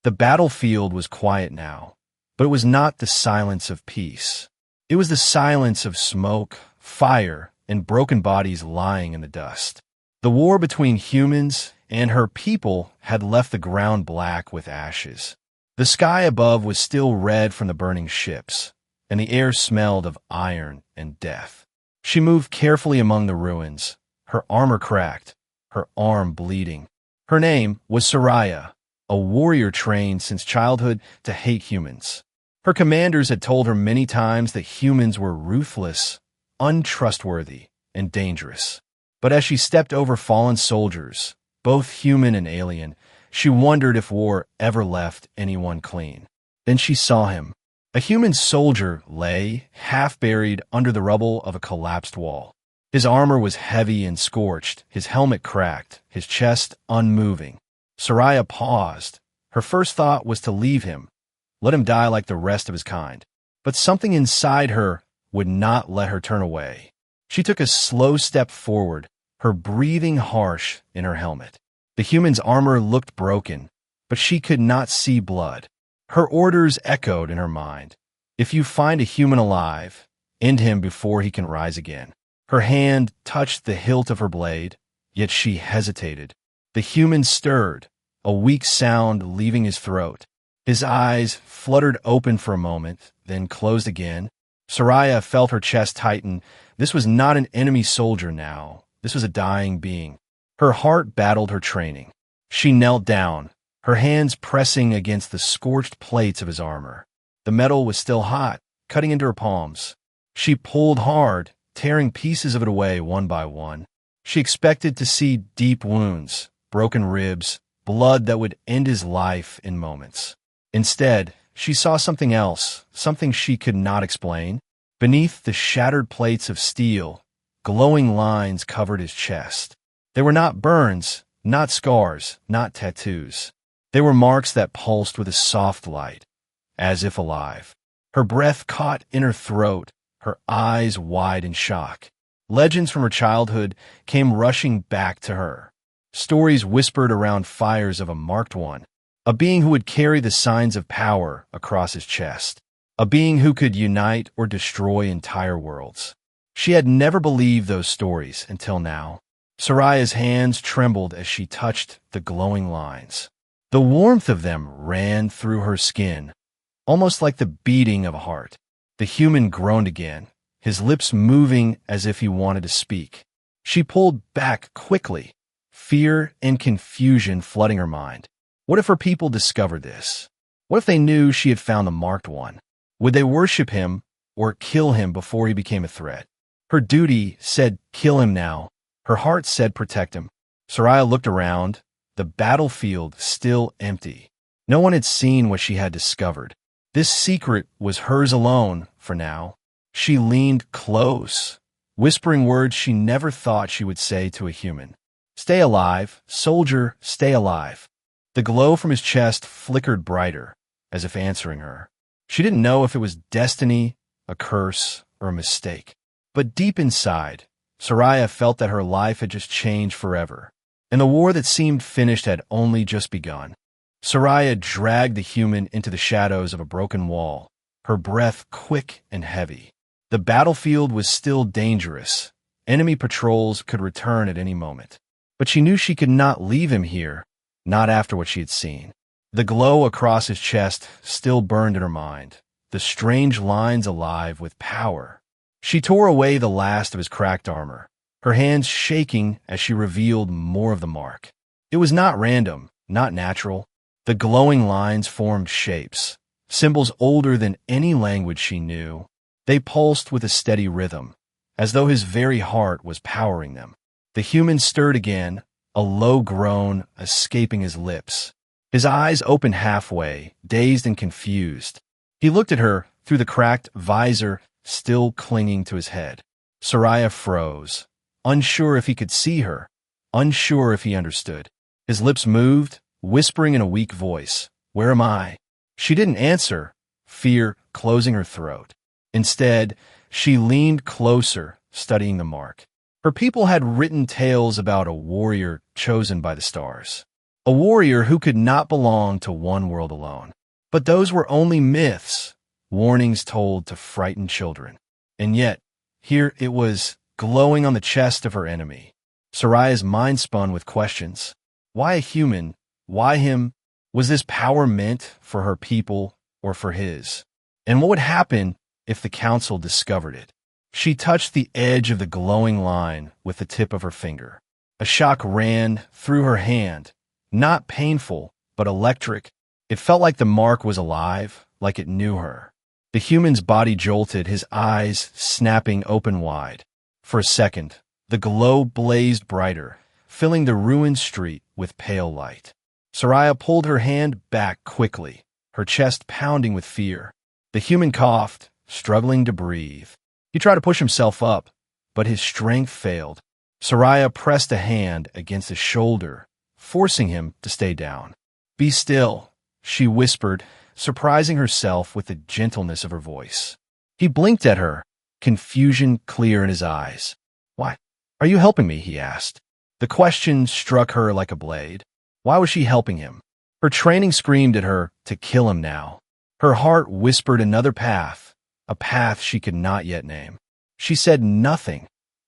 The battlefield was quiet now, but it was not the silence of peace. It was the silence of smoke, fire, and broken bodies lying in the dust. The war between humans and her people had left the ground black with ashes. The sky above was still red from the burning ships, and the air smelled of iron and death. She moved carefully among the ruins, her armor cracked, her arm bleeding. Her name was Soraya, a warrior trained since childhood to hate humans. Her commanders had told her many times that humans were ruthless, untrustworthy, and dangerous. But as she stepped over fallen soldiers, both human and alien, she wondered if war ever left anyone clean. Then she saw him. A human soldier lay, half-buried under the rubble of a collapsed wall. His armor was heavy and scorched, his helmet cracked, his chest unmoving. Soraya paused. Her first thought was to leave him, let him die like the rest of his kind. But something inside her would not let her turn away. She took a slow step forward, her breathing harsh in her helmet. The human's armor looked broken, but she could not see blood. Her orders echoed in her mind. If you find a human alive, end him before he can rise again. Her hand touched the hilt of her blade, yet she hesitated. The human stirred, a weak sound leaving his throat. His eyes fluttered open for a moment, then closed again. Soraya felt her chest tighten. This was not an enemy soldier now. This was a dying being. Her heart battled her training. She knelt down, her hands pressing against the scorched plates of his armor. The metal was still hot, cutting into her palms. She pulled hard, tearing pieces of it away one by one. She expected to see deep wounds, broken ribs, blood that would end his life in moments. Instead, she saw something else, something she could not explain. Beneath the shattered plates of steel, glowing lines covered his chest. They were not burns, not scars, not tattoos. They were marks that pulsed with a soft light, as if alive. Her breath caught in her throat, her eyes wide in shock. Legends from her childhood came rushing back to her. Stories whispered around fires of a marked one, a being who would carry the signs of power across his chest, a being who could unite or destroy entire worlds. She had never believed those stories until now. Soraya's hands trembled as she touched the glowing lines. The warmth of them ran through her skin, almost like the beating of a heart. The human groaned again, his lips moving as if he wanted to speak. She pulled back quickly, fear and confusion flooding her mind. What if her people discovered this? What if they knew she had found the marked one? Would they worship him or kill him before he became a threat? Her duty said kill him now. Her heart said protect him. Soraya looked around, the battlefield still empty. No one had seen what she had discovered. This secret was hers alone for now. She leaned close, whispering words she never thought she would say to a human. Stay alive, soldier, stay alive. The glow from his chest flickered brighter, as if answering her. She didn't know if it was destiny, a curse, or a mistake. But deep inside, Soraya felt that her life had just changed forever, and the war that seemed finished had only just begun. Soraya dragged the human into the shadows of a broken wall, her breath quick and heavy. The battlefield was still dangerous. Enemy patrols could return at any moment. But she knew she could not leave him here, not after what she had seen. The glow across his chest still burned in her mind, the strange lines alive with power. She tore away the last of his cracked armor, her hands shaking as she revealed more of the mark. It was not random, not natural. The glowing lines formed shapes, symbols older than any language she knew. They pulsed with a steady rhythm, as though his very heart was powering them. The human stirred again, a low groan escaping his lips. His eyes opened halfway, dazed and confused. He looked at her through the cracked visor still clinging to his head. Soraya froze, unsure if he could see her, unsure if he understood. His lips moved, whispering in a weak voice, "Where am I?" She didn't answer, fear closing her throat. Instead, she leaned closer, studying the mark. Her people had written tales about a warrior chosen by the stars, a warrior who could not belong to one world alone. But those were only myths, warnings told to frighten children. And yet, here it was, glowing on the chest of her enemy. Soraya's mind spun with questions. Why a human? Why him? Was this power meant for her people or for his? And what would happen if the council discovered it? She touched the edge of the glowing line with the tip of her finger. A shock ran through her hand, not painful, but electric. It felt like the mark was alive, like it knew her. The human's body jolted, his eyes snapping open wide. For a second, the glow blazed brighter, filling the ruined street with pale light. Soraya pulled her hand back quickly, her chest pounding with fear. The human coughed, struggling to breathe. He tried to push himself up, but his strength failed. Soraya pressed a hand against his shoulder, forcing him to stay down. "Be still," she whispered, surprising herself with the gentleness of her voice. He blinked at her, confusion clear in his eyes. "Why are you helping me?" he asked. The question struck her like a blade. Why was she helping him? Her training screamed at her to kill him now. Her heart whispered another path, a path she could not yet name. She said nothing,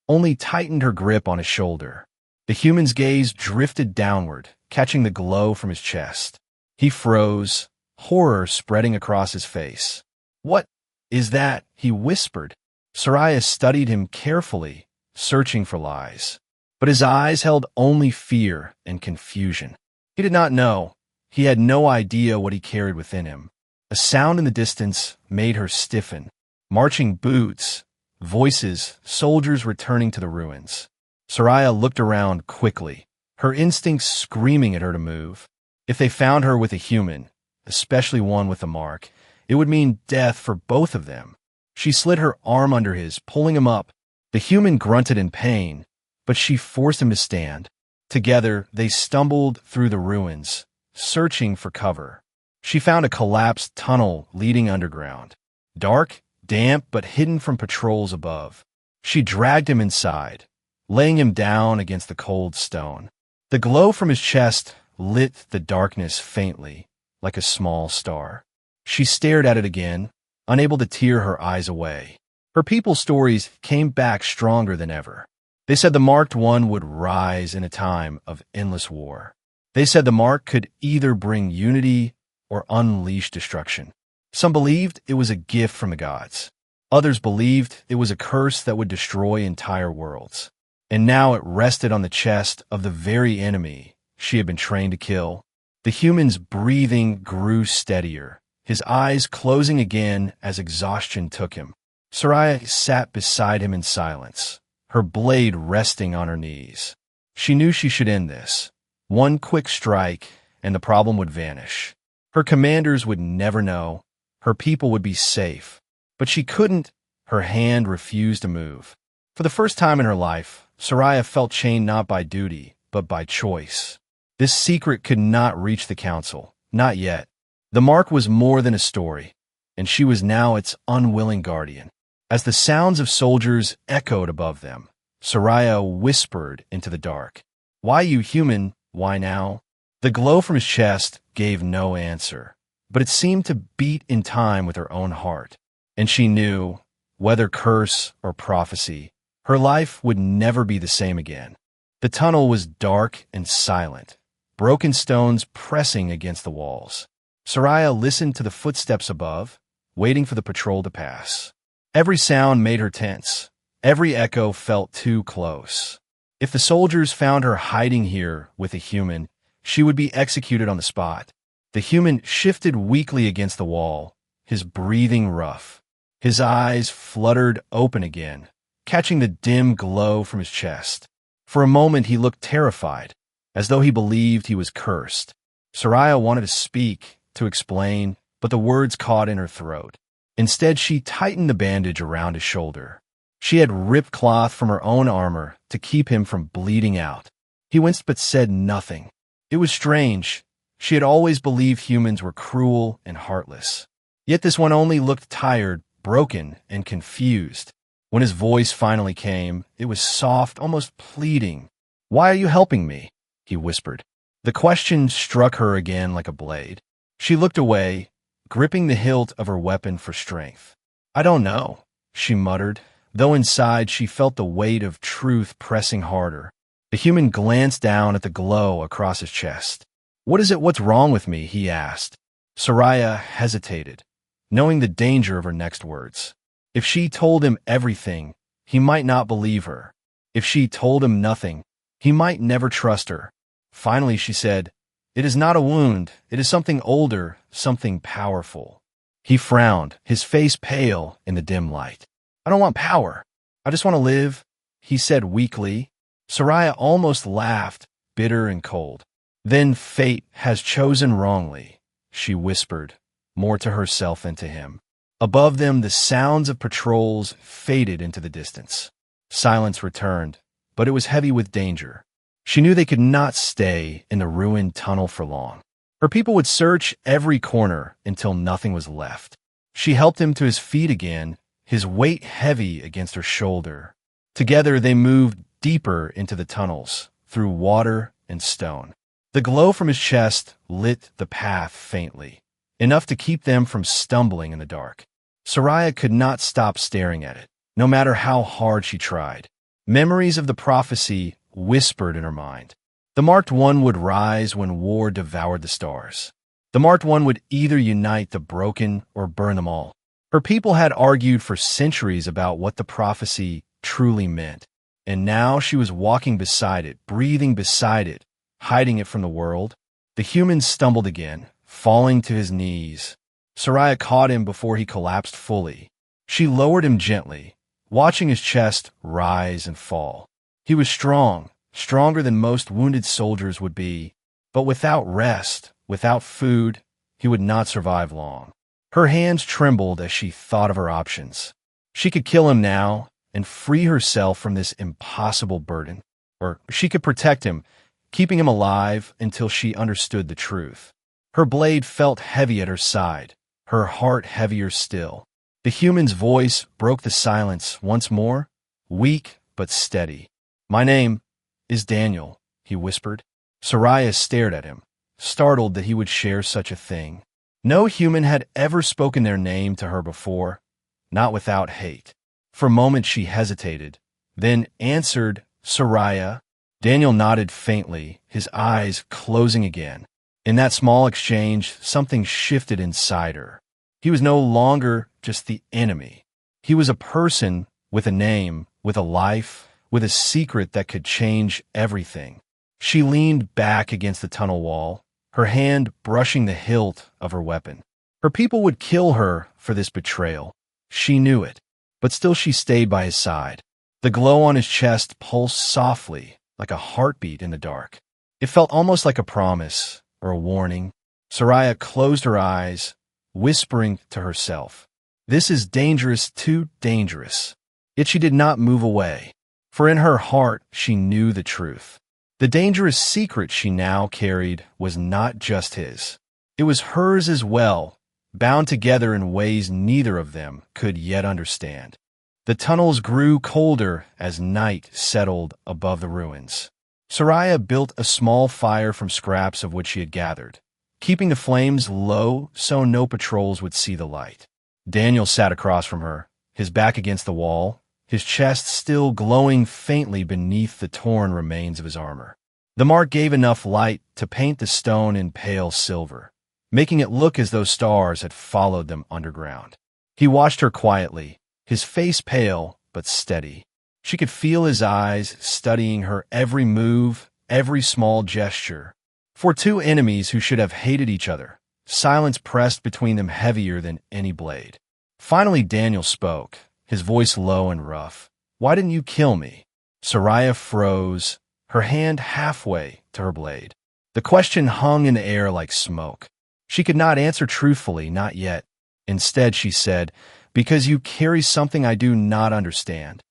only tightened her grip on his shoulder. The human's gaze drifted downward, catching the glow from his chest. He froze, horror spreading across his face. "What is that?" he whispered. Soraya studied him carefully, searching for lies. But his eyes held only fear and confusion. He did not know. He had no idea what he carried within him. A sound in the distance made her stiffen. Marching boots, voices, soldiers returning to the ruins. Soraya looked around quickly, her instincts screaming at her to move. If they found her with a human, especially one with a mark, it would mean death for both of them. She slid her arm under his, pulling him up. The human grunted in pain, but she forced him to stand. Together, they stumbled through the ruins, searching for cover. She found a collapsed tunnel leading underground. Dark, damp, but hidden from patrols above. She dragged him inside, laying him down against the cold stone. The glow from his chest lit the darkness faintly, like a small star. She stared at it again, unable to tear her eyes away. Her people's stories came back stronger than ever. They said the marked one would rise in a time of endless war. They said the mark could either bring unity or unleash destruction. Some believed it was a gift from the gods. Others believed it was a curse that would destroy entire worlds. And now it rested on the chest of the very enemy she had been trained to kill. The human's breathing grew steadier, his eyes closing again as exhaustion took him. Soraya sat beside him in silence, her blade resting on her knees. She knew she should end this. One quick strike, and the problem would vanish. Her commanders would never know. Her people would be safe. But she couldn't. Her hand refused to move. For the first time in her life, Soraya felt chained not by duty, but by choice. This secret could not reach the council, not yet. The mark was more than a story, and she was now its unwilling guardian. As the sounds of soldiers echoed above them, Soraya whispered into the dark, "Why you human? Why now?" The glow from his chest gave no answer, but it seemed to beat in time with her own heart. And she knew, whether curse or prophecy, her life would never be the same again. The tunnel was dark and silent, broken stones pressing against the walls. Soraya listened to the footsteps above, waiting for the patrol to pass. Every sound made her tense. Every echo felt too close. If the soldiers found her hiding here with a human, she would be executed on the spot. The human shifted weakly against the wall, his breathing rough. His eyes fluttered open again, catching the dim glow from his chest. For a moment he looked terrified, as though he believed he was cursed. Soraya wanted to speak, to explain, but the words caught in her throat. Instead, she tightened the bandage around his shoulder. She had ripped cloth from her own armor to keep him from bleeding out. He winced but said nothing. It was strange. She had always believed humans were cruel and heartless. Yet this one only looked tired, broken, and confused. When his voice finally came, it was soft, almost pleading. "Why are you helping me?" he whispered. The question struck her again like a blade. She looked away, gripping the hilt of her weapon for strength. "I don't know," she muttered, though inside she felt the weight of truth pressing harder. The human glanced down at the glow across his chest. "What is it? What's wrong with me?" he asked. Soraya hesitated, knowing the danger of her next words. If she told him everything, he might not believe her. If she told him nothing, he might never trust her. Finally, she said, "It is not a wound. It is something older, something powerful." He frowned, his face pale in the dim light. "I don't want power. I just want to live," he said weakly. Soraya almost laughed, bitter and cold. "Then fate has chosen wrongly," she whispered, more to herself than to him. Above them, the sounds of patrols faded into the distance. Silence returned, but it was heavy with danger. She knew they could not stay in the ruined tunnel for long. Her people would search every corner until nothing was left. She helped him to his feet again, his weight heavy against her shoulder. Together they moved deeper into the tunnels, through water and stone. The glow from his chest lit the path faintly, enough to keep them from stumbling in the dark. Soraya could not stop staring at it, no matter how hard she tried. Memories of the prophecy whispered in her mind. The Marked One would rise when war devoured the stars. The Marked One would either unite the broken or burn them all. Her people had argued for centuries about what the prophecy truly meant, and now she was walking beside it, breathing beside it, hiding it from the world. The human stumbled again, falling to his knees. Soraya caught him before he collapsed fully. She lowered him gently, watching his chest rise and fall. He was strong, stronger than most wounded soldiers would be, but without rest, without food, he would not survive long. Her hands trembled as she thought of her options. She could kill him now and free herself from this impossible burden. Or she could protect him, keeping him alive until she understood the truth. Her blade felt heavy at her side, her heart heavier still. The human's voice broke the silence once more, weak but steady. "My name is Daniel," he whispered. Soraya stared at him, startled that he would share such a thing. No human had ever spoken their name to her before, not without hate. For a moment she hesitated, then answered, "Soraya." Daniel nodded faintly, his eyes closing again. In that small exchange, something shifted inside her. He was no longer just the enemy. He was a person with a name, with a life, with a secret that could change everything. She leaned back against the tunnel wall, her hand brushing the hilt of her weapon. Her people would kill her for this betrayal. She knew it, but still she stayed by his side. The glow on his chest pulsed softly, like a heartbeat in the dark. It felt almost like a promise or a warning. Soraya closed her eyes, whispering to herself, "This is dangerous, too dangerous." Yet she did not move away, for in her heart she knew the truth. The dangerous secret she now carried was not just his. It was hers as well, bound together in ways neither of them could yet understand. The tunnels grew colder as night settled above the ruins. Soraya built a small fire from scraps of which she had gathered, keeping the flames low so no patrols would see the light. Daniel sat across from her, his back against the wall, his chest still glowing faintly beneath the torn remains of his armor. The mark gave enough light to paint the stone in pale silver, making it look as though stars had followed them underground. He watched her quietly, his face pale but steady. She could feel his eyes studying her every move, every small gesture. For two enemies who should have hated each other, silence pressed between them heavier than any blade. Finally Daniel spoke, his voice low and rough. "Why didn't you kill me?" Soraya froze, her hand halfway to her blade. The question hung in the air like smoke. She could not answer truthfully, not yet. Instead, she said, "Because you carry something I do not understand."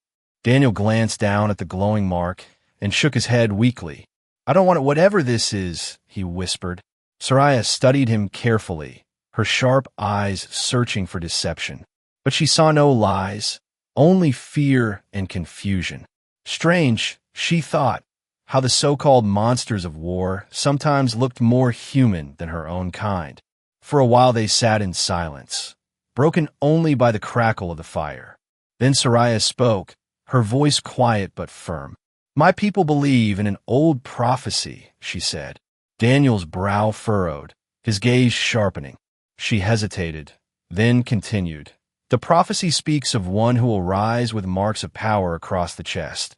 Daniel glanced down at the glowing mark and shook his head weakly. "I don't want it, whatever this is," he whispered. Soraya studied him carefully, her sharp eyes searching for deception. But she saw no lies, only fear and confusion. Strange, she thought, how the so-called monsters of war sometimes looked more human than her own kind. For a while they sat in silence, broken only by the crackle of the fire. Then Soraya spoke, her voice quiet but firm. "My people believe in an old prophecy," she said. Daniel's brow furrowed, his gaze sharpening. She hesitated, then continued. "The prophecy speaks of one who will rise with marks of power across the chest,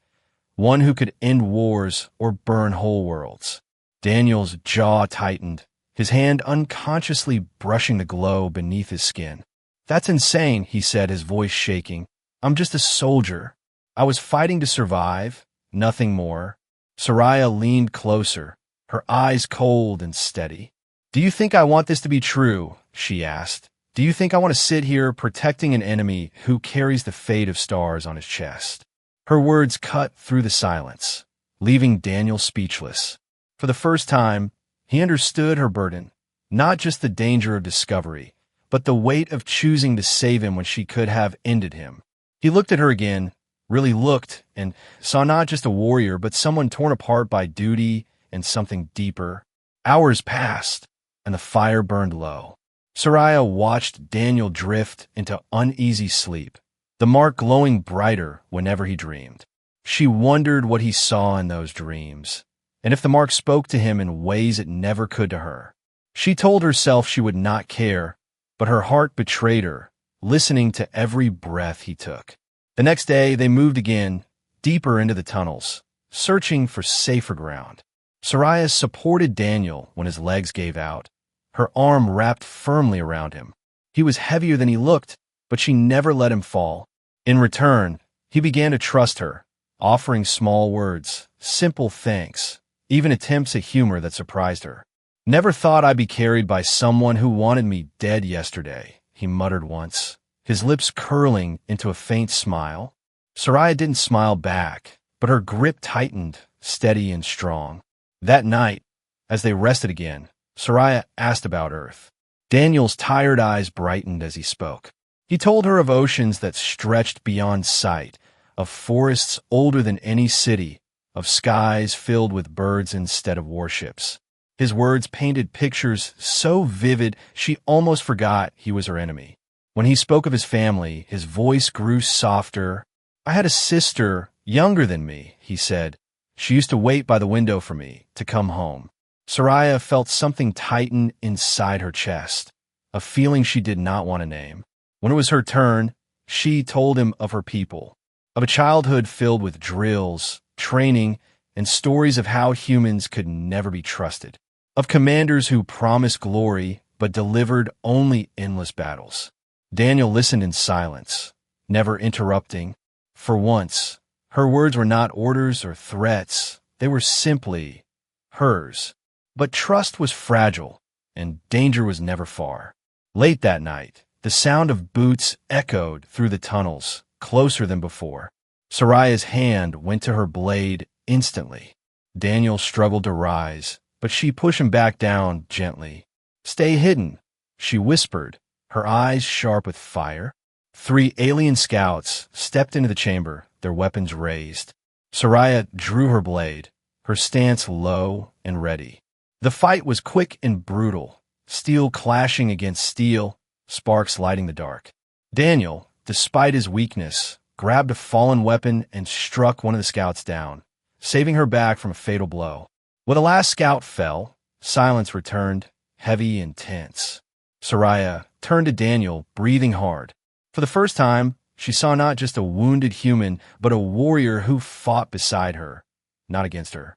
one who could end wars or burn whole worlds." Daniel's jaw tightened, his hand unconsciously brushing the glow beneath his skin. "That's insane," he said, his voice shaking. "I'm just a soldier. I was fighting to survive, nothing more." Soraya leaned closer, her eyes cold and steady. "Do you think I want this to be true?" she asked. "Do you think I want to sit here protecting an enemy who carries the fate of stars on his chest?" Her words cut through the silence, leaving Daniel speechless. For the first time, he understood her burden, not just the danger of discovery, but the weight of choosing to save him when she could have ended him. He looked at her again, really looked, and saw not just a warrior, but someone torn apart by duty and something deeper. Hours passed, and the fire burned low. Soraya watched Daniel drift into uneasy sleep, the mark glowing brighter whenever he dreamed. She wondered what he saw in those dreams, and if the mark spoke to him in ways it never could to her. She told herself she would not care, but her heart betrayed her, listening to every breath he took. The next day, they moved again, deeper into the tunnels, searching for safer ground. Soraya supported Daniel when his legs gave out, her arm wrapped firmly around him. He was heavier than he looked, but she never let him fall. In return, he began to trust her, offering small words, simple thanks, even attempts at humor that surprised her. "Never thought I'd be carried by someone who wanted me dead yesterday," he muttered once, his lips curling into a faint smile. Soraya didn't smile back, but her grip tightened, steady and strong. That night, as they rested again, Soraya asked about Earth. Daniel's tired eyes brightened as he spoke. He told her of oceans that stretched beyond sight, of forests older than any city, of skies filled with birds instead of warships. His words painted pictures so vivid she almost forgot he was her enemy. When he spoke of his family, his voice grew softer. "I had a sister younger than me," he said. "She used to wait by the window for me to come home." Soraya felt something tighten inside her chest, a feeling she did not want to name. When it was her turn, she told him of her people, of a childhood filled with drills, training, and stories of how humans could never be trusted, of commanders who promised glory but delivered only endless battles. Daniel listened in silence, never interrupting. For once, her words were not orders or threats, they were simply hers. But trust was fragile, and danger was never far. Late that night, the sound of boots echoed through the tunnels, closer than before. Soraya's hand went to her blade instantly. Daniel struggled to rise, but she pushed him back down gently. "Stay hidden," she whispered, her eyes sharp with fire. 3 alien scouts stepped into the chamber, their weapons raised. Soraya drew her blade, her stance low and ready. The fight was quick and brutal, steel clashing against steel, sparks lighting the dark. Daniel, despite his weakness, grabbed a fallen weapon and struck one of the scouts down, saving her back from a fatal blow. When the last scout fell, silence returned, heavy and tense. Soraya turned to Daniel, breathing hard. For the first time, she saw not just a wounded human, but a warrior who fought beside her, not against her.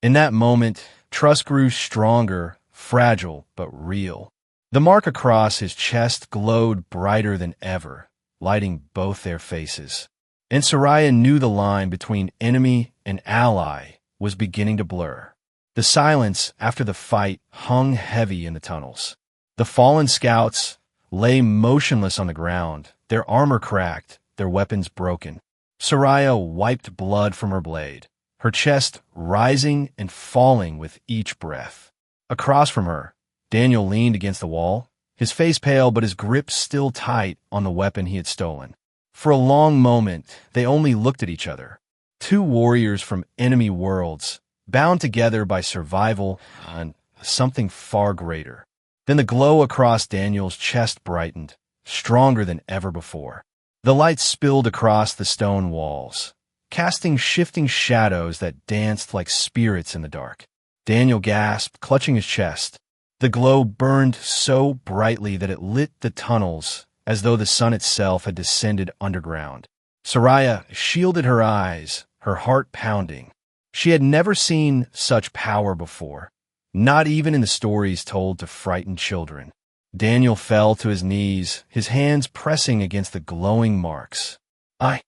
In that moment, trust grew stronger, fragile, but real. The mark across his chest glowed brighter than ever, lighting both their faces. And Soraya knew the line between enemy and ally was beginning to blur. The silence after the fight hung heavy in the tunnels. The fallen scouts lay motionless on the ground, their armor cracked, their weapons broken. Soraya wiped blood from her blade, her chest rising and falling with each breath. Across from her, Daniel leaned against the wall, his face pale but his grip still tight on the weapon he had stolen. For a long moment, they only looked at each other. 2 warriors from enemy worlds, bound together by survival and something far greater. Then the glow across Daniel's chest brightened, stronger than ever before. The light spilled across the stone walls, casting shifting shadows that danced like spirits in the dark. Daniel gasped, clutching his chest. The glow burned so brightly that it lit the tunnels as though the sun itself had descended underground. Soraya shielded her eyes, her heart pounding. She had never seen such power before, not even in the stories told to frighten children. Daniel fell to his knees, his hands pressing against the glowing marks. I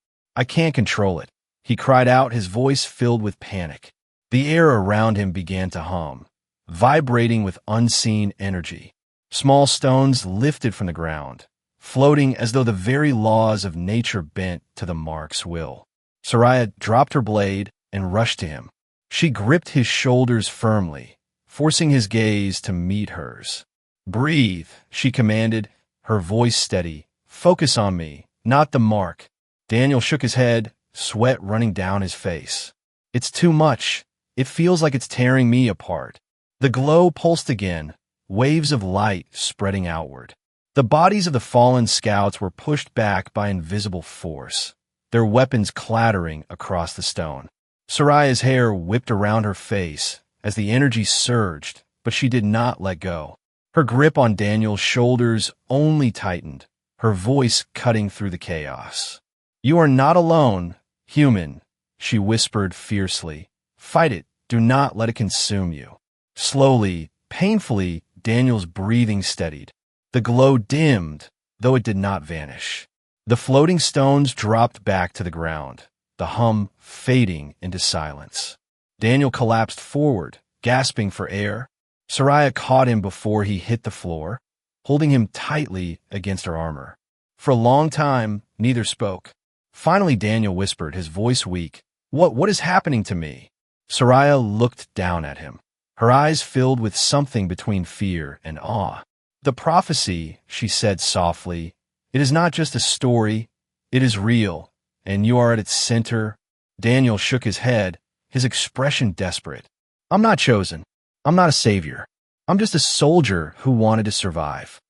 can't control it," he cried out, his voice filled with panic. The air around him began to hum, vibrating with unseen energy. Small stones lifted from the ground, floating as though the very laws of nature bent to the mark's will. Soraya dropped her blade and rushed to him. She gripped his shoulders firmly, forcing his gaze to meet hers. "Breathe," she commanded, her voice steady. "Focus on me, not the mark." Daniel shook his head, sweat running down his face. "It's too much. It feels like it's tearing me apart." The glow pulsed again, waves of light spreading outward. The bodies of the fallen scouts were pushed back by invisible force, their weapons clattering across the stone. Soraya's hair whipped around her face as the energy surged, but she did not let go. Her grip on Daniel's shoulders only tightened, her voice cutting through the chaos. "You are not alone, human," she whispered fiercely. "Fight it. Do not let it consume you." Slowly, painfully, Daniel's breathing steadied. The glow dimmed, though it did not vanish. The floating stones dropped back to the ground, the hum fading into silence. Daniel collapsed forward, gasping for air. Soraya caught him before he hit the floor, holding him tightly against her armor. For a long time, neither spoke. Finally, Daniel whispered, his voice weak, What is happening to me?" Soraya looked down at him, her eyes filled with something between fear and awe. "The prophecy," she said softly, "it is not just a story, it is real, and you are at its center." Daniel shook his head, his expression desperate. "I'm not chosen. I'm not a savior. I'm just a soldier who wanted to survive."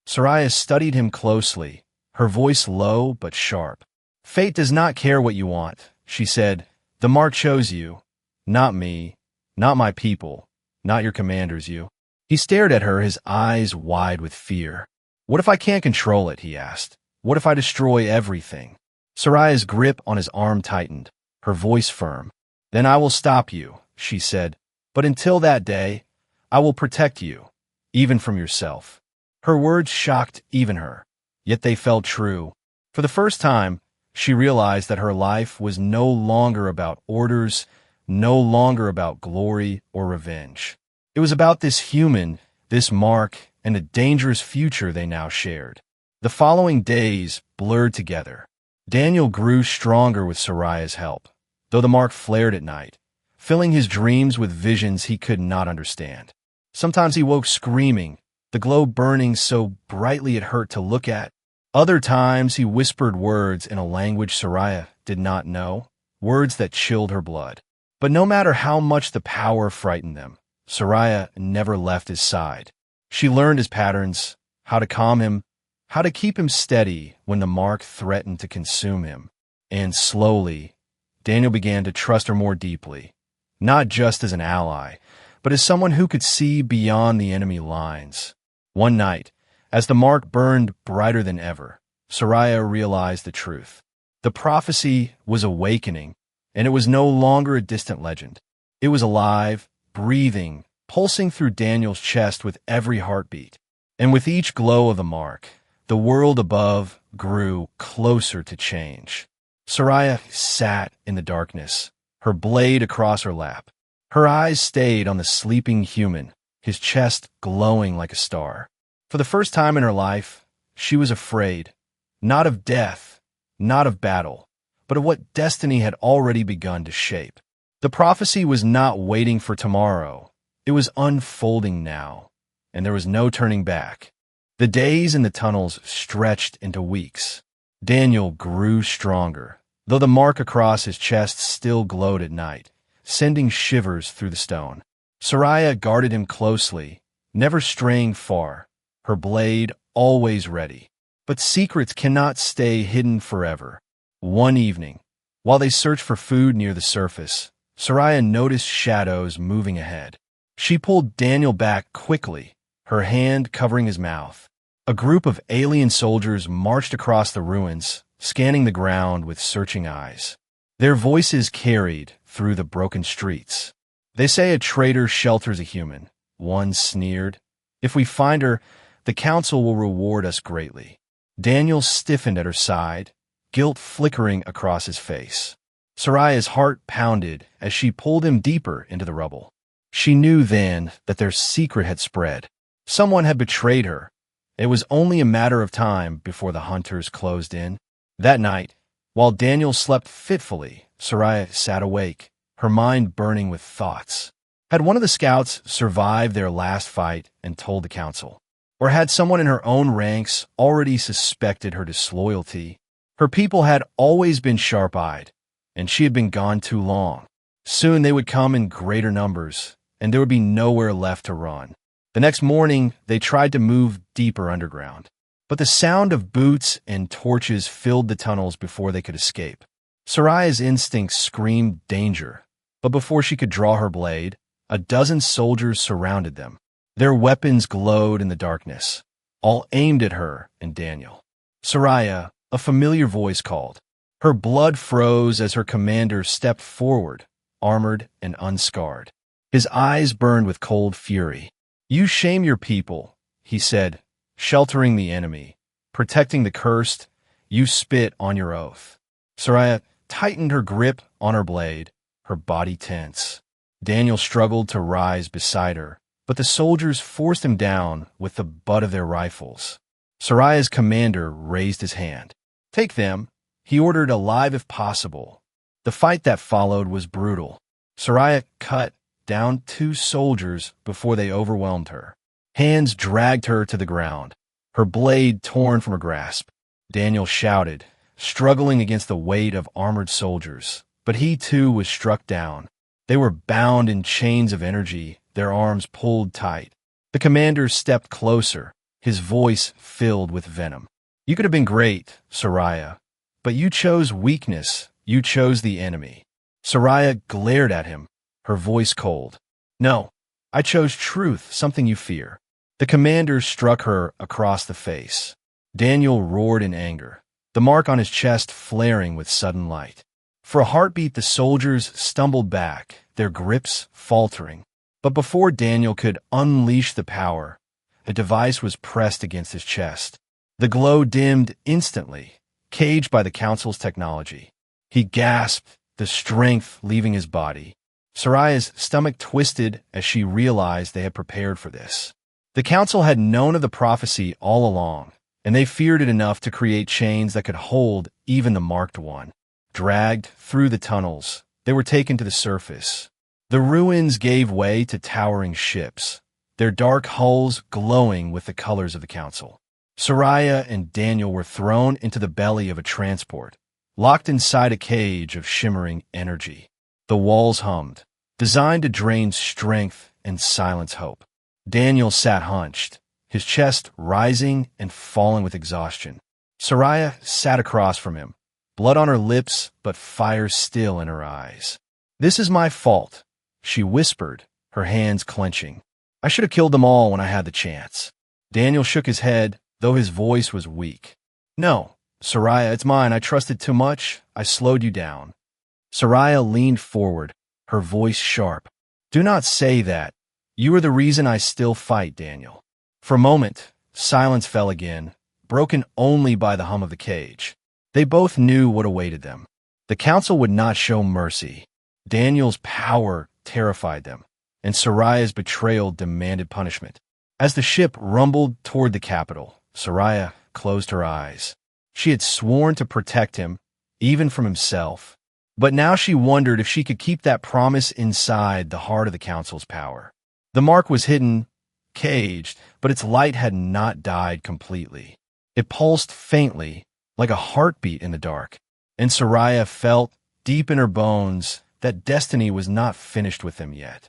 Soraya studied him closely, her voice low but sharp. "Fate does not care what you want," she said. "The mark chose you. Not me. Not my people. Not your commanders, you." He stared at her, his eyes wide with fear. "What if I can't control it?" he asked. "What if I destroy everything?" Soraya's grip on his arm tightened, her voice firm. "Then I will stop you," she said. "But until that day, I will protect you, even from yourself." Her words shocked even her, yet they felt true. For the first time, she realized that her life was no longer about orders, no longer about glory or revenge. It was about this human, this mark, and the dangerous future they now shared. The following days blurred together. Daniel grew stronger with Soraya's help, though the mark flared at night, filling his dreams with visions he could not understand. Sometimes he woke screaming, the glow burning so brightly it hurt to look at. Other times he whispered words in a language Soraya did not know, words that chilled her blood. But no matter how much the power frightened them, Soraya never left his side. She learned his patterns, how to calm him, how to keep him steady when the mark threatened to consume him. And slowly, Daniel began to trust her more deeply, not just as an ally, but as someone who could see beyond the enemy lines. One night, as the mark burned brighter than ever, Soraya realized the truth. The prophecy was awakening, and it was no longer a distant legend. It was alive, breathing, pulsing through Daniel's chest with every heartbeat. And with each glow of the mark, the world above grew closer to change. Soraya sat in the darkness, her blade across her lap. Her eyes stayed on the sleeping human, his chest glowing like a star. For the first time in her life, she was afraid, not of death, not of battle, but of what destiny had already begun to shape. The prophecy was not waiting for tomorrow. It was unfolding now, and there was no turning back. The days in the tunnels stretched into weeks. Daniel grew stronger, though the mark across his chest still glowed at night, sending shivers through the stone. Soraya guarded him closely, never straying far, her blade always ready. But secrets cannot stay hidden forever. One evening, while they searched for food near the surface, Soraya noticed shadows moving ahead. She pulled Daniel back quickly, her hand covering his mouth. A group of alien soldiers marched across the ruins, scanning the ground with searching eyes. Their voices carried through the broken streets. "They say a traitor shelters a human," one sneered. "If we find her, the council will reward us greatly." Daniel stiffened at her side, guilt flickering across his face. Soraya's heart pounded as she pulled him deeper into the rubble. She knew then that their secret had spread. Someone had betrayed her. It was only a matter of time before the hunters closed in. That night, while Daniel slept fitfully, Soraya sat awake, her mind burning with thoughts. Had one of the scouts survived their last fight and told the council? Or had someone in her own ranks already suspected her disloyalty? Her people had always been sharp-eyed, and she had been gone too long. Soon they would come in greater numbers, and there would be nowhere left to run. The next morning, they tried to move deeper underground, but the sound of boots and torches filled the tunnels before they could escape. Soraya's instincts screamed danger, but before she could draw her blade, a dozen soldiers surrounded them. Their weapons glowed in the darkness, all aimed at her and Daniel. "Soraya," a familiar voice called. Her blood froze as her commander stepped forward, armored and unscarred. His eyes burned with cold fury. "You shame your people," he said, "sheltering the enemy, protecting the cursed. You spit on your oath." Soraya tightened her grip on her blade, her body tense. Daniel struggled to rise beside her, but the soldiers forced him down with the butt of their rifles. Soraya's commander raised his hand. "Take them," he ordered, alive if possible. The fight that followed was brutal. Soraya cut down 2 soldiers before they overwhelmed her. Hands dragged her to the ground, her blade torn from her grasp. Daniel shouted, struggling against the weight of armored soldiers, but he too was struck down. They were bound in chains of energy, their arms pulled tight. The commander stepped closer, his voice filled with venom. "You could have been great, Soraya, but you chose weakness. You chose the enemy." Soraya glared at him, her voice cold. "No, I chose truth, something you fear." The commander struck her across the face. Daniel roared in anger, the mark on his chest flaring with sudden light. For a heartbeat, the soldiers stumbled back, their grips faltering. But before Daniel could unleash the power, a device was pressed against his chest. The glow dimmed instantly, caged by the council's technology. He gasped, the strength leaving his body. Soraya's stomach twisted as she realized they had prepared for this. The council had known of the prophecy all along, and they feared it enough to create chains that could hold even the marked one. Dragged through the tunnels, they were taken to the surface. The ruins gave way to towering ships, their dark hulls glowing with the colors of the council. Soraya and Daniel were thrown into the belly of a transport, locked inside a cage of shimmering energy. The walls hummed, designed to drain strength and silence hope. Daniel sat hunched, his chest rising and falling with exhaustion. Soraya sat across from him, blood on her lips but fire still in her eyes. "This is my fault," she whispered, her hands clenching. "I should have killed them all when I had the chance." Daniel shook his head, though his voice was weak. "No, Soraya, it's mine. I trusted too much. I slowed you down." Soraya leaned forward, her voice sharp. "Do not say that. You are the reason I still fight, Daniel." For a moment, silence fell again, broken only by the hum of the cage. They both knew what awaited them. The council would not show mercy. Daniel's power terrified them, and Soraya's betrayal demanded punishment. As the ship rumbled toward the capital, Soraya closed her eyes. She had sworn to protect him, even from himself. But now she wondered if she could keep that promise inside the heart of the council's power. The mark was hidden, caged, but its light had not died completely. It pulsed faintly, like a heartbeat in the dark, and Soraya felt, deep in her bones, that destiny was not finished with them yet.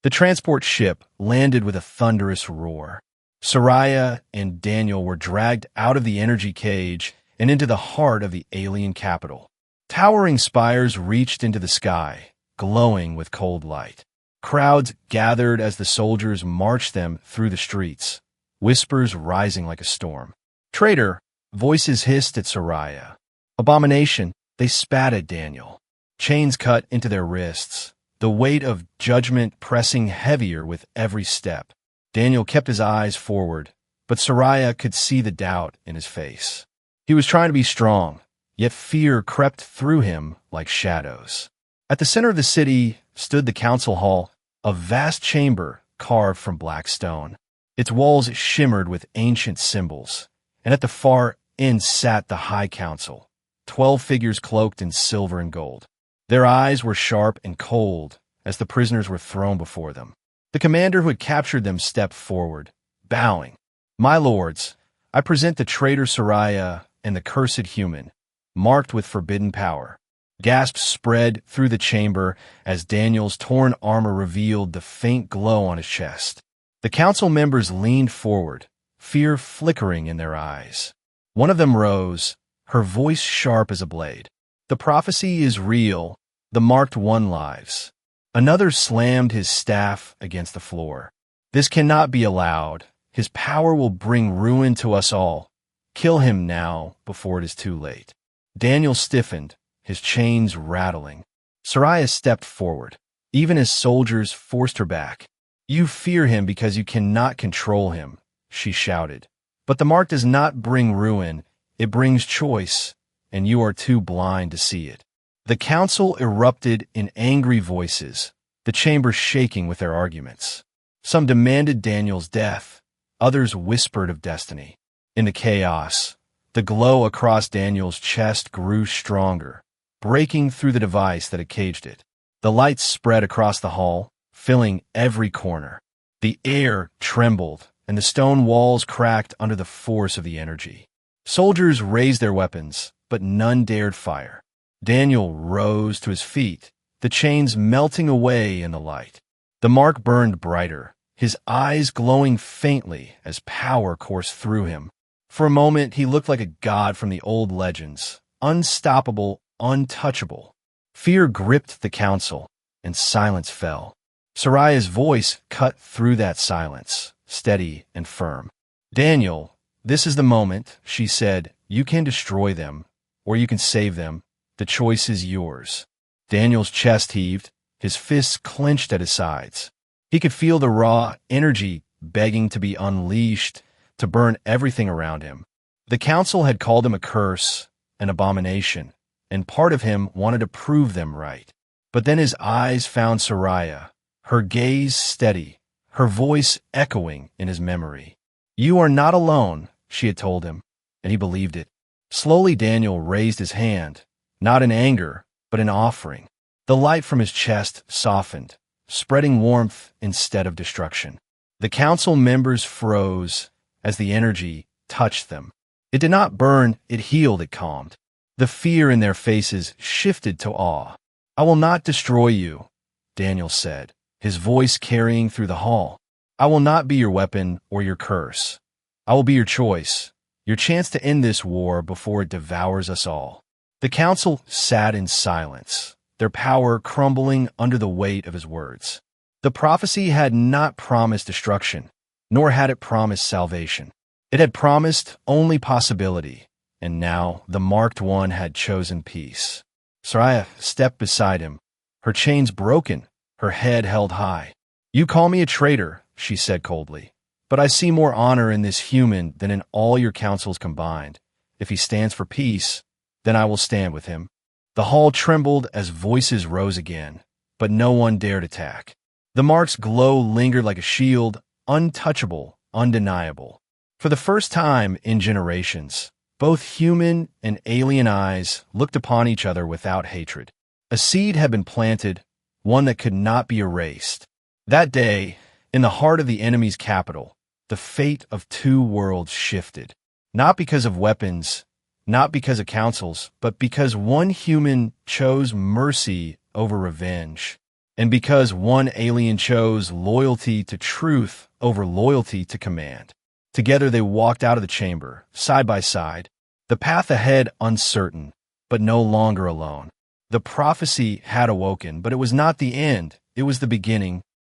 The transport ship landed with a thunderous roar. Soraya and Daniel were dragged out of the energy cage and into the heart of the alien capital. Towering spires reached into the sky, glowing with cold light. Crowds gathered as the soldiers marched them through the streets, whispers rising like a storm. Traitor, voices hissed at Soraya. Abomination, they spat at Daniel. Chains cut into their wrists, the weight of judgment pressing heavier with every step. Daniel kept his eyes forward, but Soraya could see the doubt in his face. He was trying to be strong, yet fear crept through him like shadows. At the center of the city stood the council hall, a vast chamber carved from black stone. Its walls shimmered with ancient symbols, and at the far end sat the High Council, 12 figures cloaked in silver and gold. Their eyes were sharp and cold as the prisoners were thrown before them. The commander who had captured them stepped forward, bowing. My lords, I present the traitor Soraya and the cursed human, marked with forbidden power. Gasps spread through the chamber as Daniel's torn armor revealed the faint glow on his chest. The council members leaned forward, fear flickering in their eyes. One of them rose, her voice sharp as a blade. The prophecy is real, the marked one lives. Another slammed his staff against the floor. This cannot be allowed. His power will bring ruin to us all. Kill him now before it is too late. Daniel stiffened, his chains rattling. Soraya stepped forward, even as soldiers forced her back. You fear him because you cannot control him, she shouted. But the mark does not bring ruin, it brings choice, and you are too blind to see it. The council erupted in angry voices, the chamber shaking with their arguments. Some demanded Daniel's death, others whispered of destiny. In the chaos, the glow across Daniel's chest grew stronger, breaking through the device that had caged it. The lights spread across the hall, filling every corner. The air trembled, and the stone walls cracked under the force of the energy. Soldiers raised their weapons, but none dared fire. Daniel rose to his feet, the chains melting away in the light. The mark burned brighter, his eyes glowing faintly as power coursed through him. For a moment, he looked like a god from the old legends, unstoppable, untouchable. Fear gripped the council, and silence fell. Soraya's voice cut through that silence, steady and firm. Daniel, this is the moment, she said. You can destroy them, or you can save them. The choice is yours. Daniel's chest heaved, his fists clenched at his sides. He could feel the raw energy begging to be unleashed, to burn everything around him. The council had called him a curse, an abomination, and part of him wanted to prove them right. But then his eyes found Soraya, her gaze steady, her voice echoing in his memory. You are not alone, she had told him, and he believed it. Slowly Daniel raised his hand, not in anger, but in offering. The light from his chest softened, spreading warmth instead of destruction. The council members froze as the energy touched them. It did not burn, it healed, it calmed. The fear in their faces shifted to awe. I will not destroy you, Daniel said, his voice carrying through the hall. I will not be your weapon or your curse. I will be your choice, your chance to end this war before it devours us all. The council sat in silence, their power crumbling under the weight of his words. The prophecy had not promised destruction, nor had it promised salvation. It had promised only possibility, and now the marked one had chosen peace. Soraya stepped beside him, her chains broken, her head held high. You call me a traitor, she said coldly, but I see more honor in this human than in all your councils combined. If he stands for peace, then I will stand with him. The hall trembled as voices rose again, but no one dared attack. The mark's glow lingered like a shield, untouchable, undeniable. For the first time in generations, both human and alien eyes looked upon each other without hatred. A seed had been planted, one that could not be erased. That day, in the heart of the enemy's capital, the fate of two worlds shifted. Not because of weapons, not because of councils, but because one human chose mercy over revenge. And because one alien chose loyalty to truth over loyalty to command. Together they walked out of the chamber, side by side, the path ahead uncertain, but no longer alone. The prophecy had awoken, but it was not the end. It was the beginning,